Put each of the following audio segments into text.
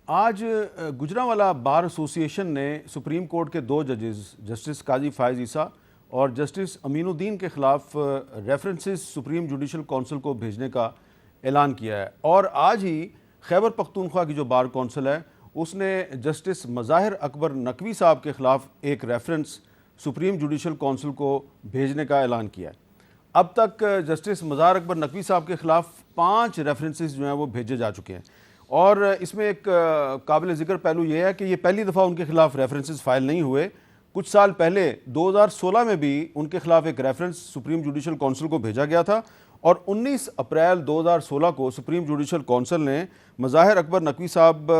آج گجرانوالہ بار ایسوسی ایشن نے سپریم کورٹ کے دو ججز جسٹس قاضی فائز عیسیٰ اور جسٹس امین الدین کے خلاف ریفرنسز سپریم جوڈیشل کونسل کو بھیجنے کا اعلان کیا ہے، اور آج ہی خیبر پختونخوا کی جو بار کونسل ہے اس نے جسٹس مظاہر اکبر نقوی صاحب کے خلاف ایک ریفرنس سپریم جوڈیشل کونسل کو بھیجنے کا اعلان کیا ہے۔ اب تک جسٹس مظاہر اکبر نقوی صاحب کے خلاف 5 ریفرنسز جو ہیں وہ بھیجے جا چکے ہیں، اور اس میں ایک قابل ذکر پہلو یہ ہے کہ یہ پہلی دفعہ ان کے خلاف ریفرنسز فائل نہیں ہوئے۔ کچھ سال پہلے 2016 میں بھی ان کے خلاف ایک ریفرنس سپریم جوڈیشل کونسل کو بھیجا گیا تھا، اور 19 اپریل 2016 کو سپریم جوڈیشل کونسل نے مظاہر اکبر نقوی صاحب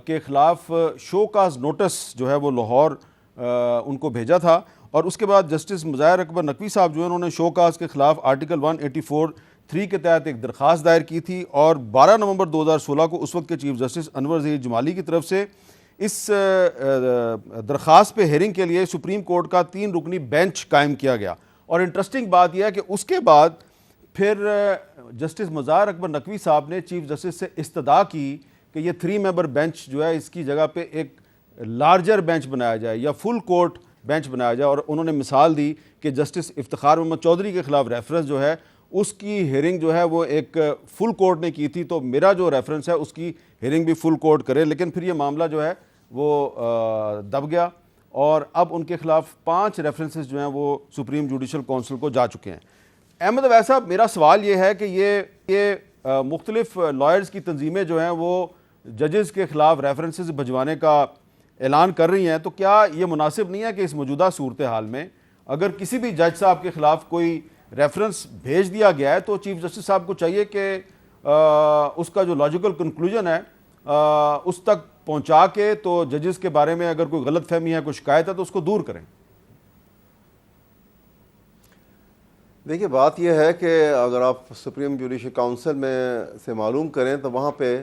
کے خلاف شو کاز نوٹس جو ہے وہ لاہور ان کو بھیجا تھا، اور اس کے بعد جسٹس مظاہر اکبر نقوی صاحب جو ہے انہوں نے شو کاز کے خلاف آرٹیکل 184(3) کے تحت ایک درخواست دائر کی تھی، اور 12 نومبر 2016 کو اس وقت کے چیف جسٹس انور ظہیر جمالی کی طرف سے اس درخواست پہ ہیئرنگ کے لیے سپریم کورٹ کا 3 رکنی بینچ قائم کیا گیا۔ اور انٹرسٹنگ بات یہ ہے کہ اس کے بعد پھر جسٹس مظاہر اکبر نقوی صاحب نے چیف جسٹس سے استدعا کی کہ یہ 3 ممبر بینچ جو ہے اس کی جگہ پہ ایک لارجر بینچ بنایا جائے یا فل کورٹ بینچ بنایا جائے، اور انہوں نے مثال دی کہ جسٹس افتخار محمد چودھری کے خلاف ریفرنس جو ہے اس کی ہیئرنگ جو ہے وہ ایک فل کورٹ نے کی تھی، تو میرا جو ریفرنس ہے اس کی ہیئرنگ بھی فل کورٹ کرے، لیکن پھر یہ معاملہ جو ہے وہ دب گیا، اور اب ان کے خلاف 5 ریفرنسز جو ہیں وہ سپریم جوڈیشل کونسل کو جا چکے ہیں۔ احمد اویس صاحب، میرا سوال یہ ہے کہ یہ مختلف لائرز کی تنظیمیں جو ہیں وہ ججز کے خلاف ریفرنسز بھجوانے کا اعلان کر رہی ہیں، تو کیا یہ مناسب نہیں ہے کہ اس موجودہ صورتحال میں اگر کسی بھی جج صاحب کے خلاف کوئی ریفرنس بھیج دیا گیا ہے تو چیف جسٹس صاحب کو چاہیے کہ اس کا جو لاجیکل کنکلوژن ہے اس تک پہنچا کے تو ججز کے بارے میں اگر کوئی غلط فہمی ہے، کوئی شکایت ہے تو اس کو دور کریں؟ دیکھیے، بات یہ ہے کہ اگر آپ سپریم جوڈیشل کونسل میں سے معلوم کریں تو وہاں پہ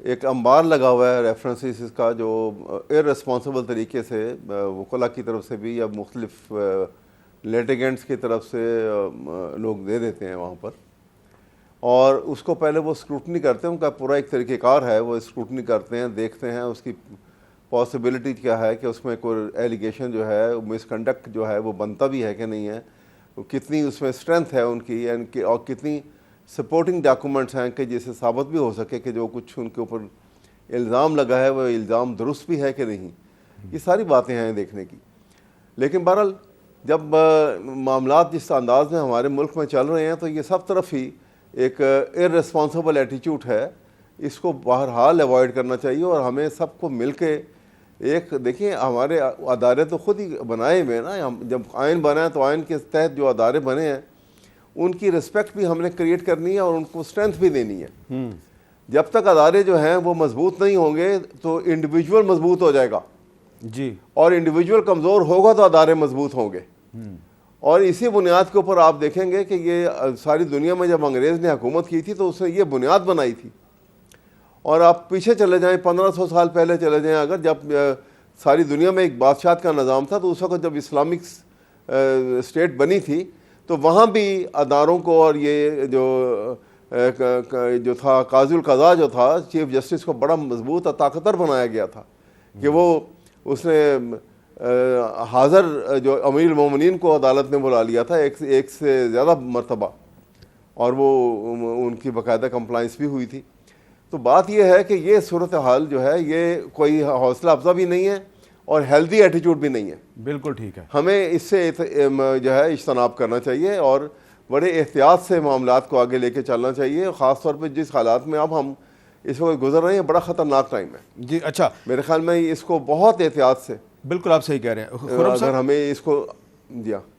ایک انبار لگا ہوا ہے ریفرنسز کا، جو ارریسپانسبل طریقے سے وکلاء کی طرف سے بھی یا مختلف لیٹیگنٹس کی طرف سے لوگ دے دیتے ہیں وہاں پر، اور اس کو پہلے وہ اسکروٹنی کرتے ہیں۔ ان کا پورا ایک طریقہ کار ہے، وہ اسکروٹنی کرتے ہیں، دیکھتے ہیں اس کی پاسبلٹی کیا ہے کہ اس میں کوئی ایلیگیشن جو ہے مس کنڈکٹ جو ہے وہ بنتا بھی ہے کہ نہیں ہے، کتنی اس میں اسٹرینتھ ہے ان کی، اور کتنی سپورٹنگ ڈاکومنٹس ہیں کہ جسے ثابت بھی ہو سکے کہ جو کچھ ان کے اوپر الزام لگا ہے وہ الزام درست بھی ہے کہ نہیں۔ یہ ساری باتیں ہیں دیکھنے کی۔ لیکن بہرحال جب معاملات جس انداز میں ہمارے ملک میں چل رہے ہیں تو یہ سب طرف ہی ایک ارریسپانسبل ایٹیچیوڈ ہے، اس کو بہرحال ایوائڈ کرنا چاہیے، اور ہمیں سب کو مل کے ایک دیکھیں، ہمارے ادارے تو خود ہی بنائے ہوئے نا، جب آئین بنا ہے تو آئین کے تحت جو ادارے بنے ہیں ان کی رسپیکٹ بھی ہم نے کریٹ کرنی ہے اور ان کو اسٹرینتھ بھی دینی ہے۔ جب تک ادارے جو ہیں وہ مضبوط نہیں ہوں گے تو انڈیویجول مضبوط ہو جائے گا، جی، اور انڈیویجول کمزور ہوگا تو ادارے مضبوط ہوں گے۔ اور اسی بنیاد کے اوپر آپ دیکھیں گے کہ یہ ساری دنیا میں جب انگریز نے حکومت کی تھی تو اس نے یہ بنیاد بنائی تھی، اور آپ پیچھے چلے جائیں 1500 سال پہلے چلے جائیں، اگر جب ساری دنیا میں ایک بادشاہت کا نظام تھا تو اس وقت جب اسلامک اسٹیٹ بنی تھی تو وہاں بھی اداروں کو، اور یہ جو تھا قاضی القضاء جو تھا چیف جسٹس کو، بڑا مضبوط اور طاقتور بنایا گیا تھا کہ وہ اس نے حاضر جو امیر المومنین کو عدالت نے بلا لیا تھا ایک سے زیادہ مرتبہ، اور وہ ان کی باقاعدہ کمپلائنس بھی ہوئی تھی۔ تو بات یہ ہے کہ یہ صورتحال جو ہے یہ کوئی حوصلہ افزا بھی نہیں ہے اور ہیلدی ایٹیچیوڈ بھی نہیں ہے۔ بالکل ٹھیک ہے، ہمیں اس سے جو ہے اجتناب کرنا چاہیے اور بڑے احتیاط سے معاملات کو آگے لے کے چلنا چاہیے، خاص طور پہ جس حالات میں اب ہم اس وقت گزر رہے ہیں، بڑا خطرناک ٹائم ہے۔ جی اچھا، میرے خیال میں اس کو بہت احتیاط سے، بالکل آپ صحیح کہہ رہے ہیں خرم صاحب۔ اگر ہمیں اس کو دیا